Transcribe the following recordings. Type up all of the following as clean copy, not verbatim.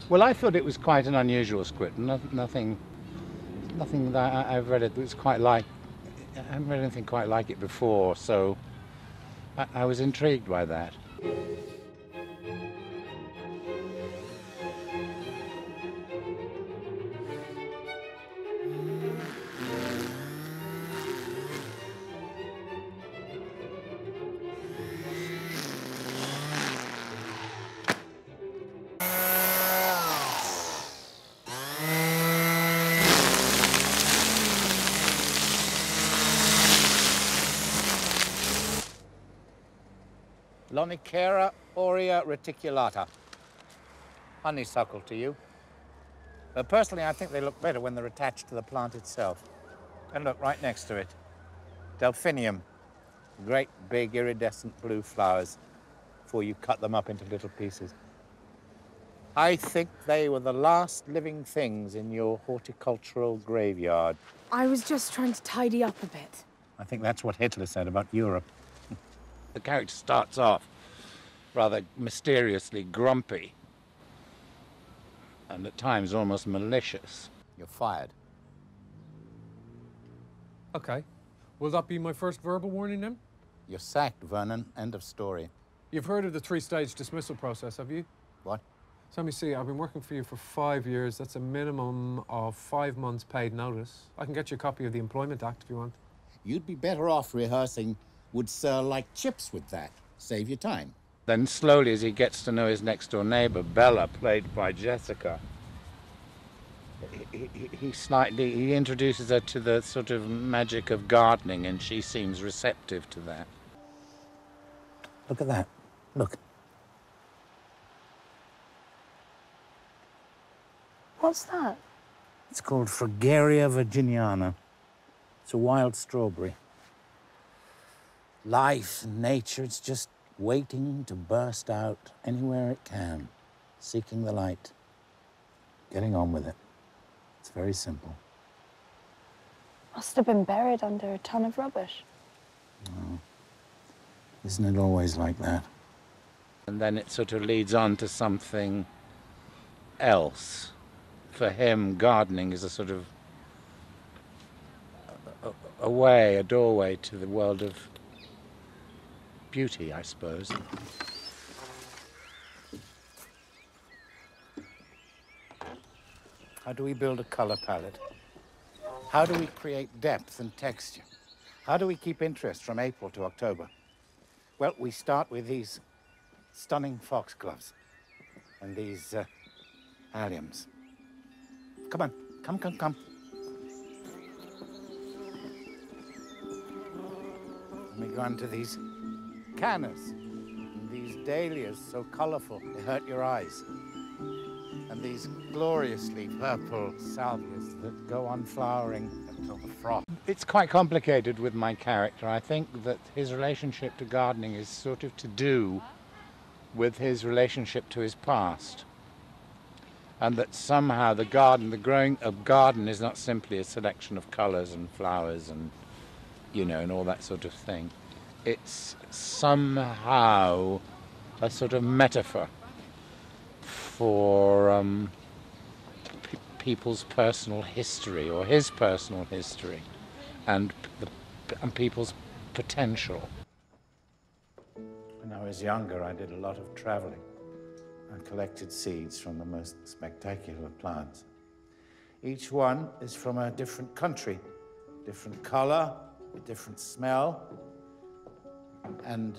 Well, I thought it was quite an unusual script. Nothing that I've read it that's quite like. I haven't read anything quite like it before, so I was intrigued by that. Lonicera aurea reticulata. Honeysuckle to you. But personally, I think they look better when they're attached to the plant itself. And look, right next to it, delphinium. Great big iridescent blue flowers before you cut them up into little pieces. I think they were the last living things in your horticultural graveyard. I was just trying to tidy up a bit. I think that's what Hitler said about Europe. The character starts off rather mysteriously grumpy and at times almost malicious. You're fired. Okay. Will that be my first verbal warning then? You're sacked, Vernon. End of story. You've heard of the three-stage dismissal process, have you? What? So let me see, I've been working for you for 5 years. That's a minimum of 5 months paid notice. I can get you a copy of the Employment Act if you want. You'd be better off rehearsing Would Sir like chips with that? Save your time. Then slowly, as he gets to know his next-door neighbour, Bella, played by Jessica, he introduces her to the sort of magic of gardening, and she seems receptive to that. Look at that. Look. What's that? It's called Fragaria virginiana. It's a wild strawberry. Life and nature, it's just waiting to burst out anywhere it can, seeking the light, getting on with it. It's very simple. Must have been buried under a ton of rubbish. Oh. Isn't it always like that? And then it sort of leads on to something else. For him, gardening is a sort of a doorway to the world of beauty, I suppose. How do we build a color palette? How do we create depth and texture? How do we keep interest from April to October? Well, we start with these stunning foxgloves and these alliums. Come on, come. And we go on to these cannas, and these dahlias so colorful they hurt your eyes, and these gloriously purple salvias that go on flowering until the frost. It's quite complicated with my character. I think that his relationship to gardening is sort of to do with his relationship to his past, and that somehow the growing of garden is not simply a selection of colors and flowers and, and all that sort of thing. It's somehow a sort of metaphor for people's personal history, or his personal history, and people's potential. When I was younger, I did a lot of traveling. I collected seeds from the most spectacular plants. Each one is from a different country, different color, a different smell, and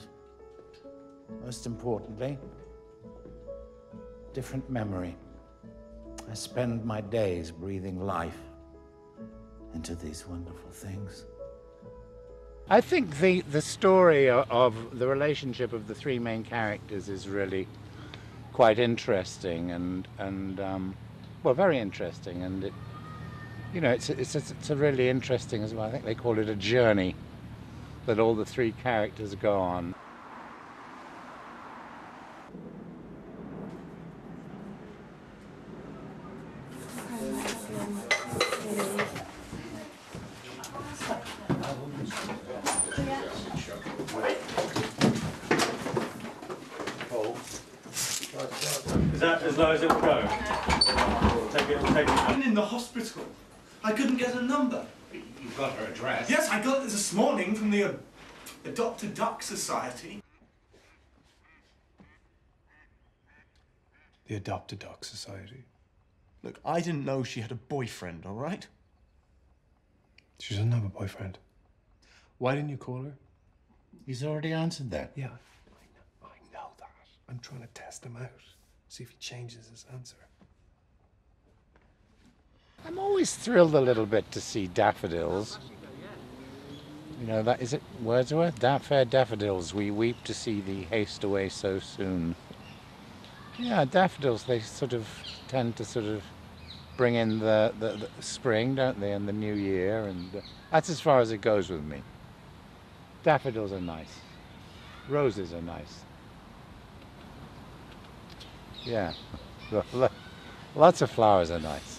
most importantly, different memory. I spend my days breathing life into these wonderful things. I think the story of the relationship of the three main characters is really quite interesting and well, very interesting, and it's a really interesting as well. I think they call it a journey that all the three characters go on. Is that as low as it will go? Take it. I'm in the hospital. I couldn't get a number. You've got her address. Yes, I got it this morning from the Adopt a Duck Society. The Adopt a Duck Society. Look, I didn't know she had a boyfriend, all right? She doesn't have a boyfriend. Why didn't you call her? He's already answered that. Yeah, I know that. I'm trying to test him out. See if he changes his answer. I'm always thrilled a little bit to see daffodils. You know, that is it, Wordsworth? Fair daffodils, we weep to see thee haste away so soon. Yeah, daffodils, they sort of tend to sort of bring in the spring, don't they, and the new year, and that's as far as it goes with me. Daffodils are nice. Roses are nice. Yeah, lots of flowers are nice.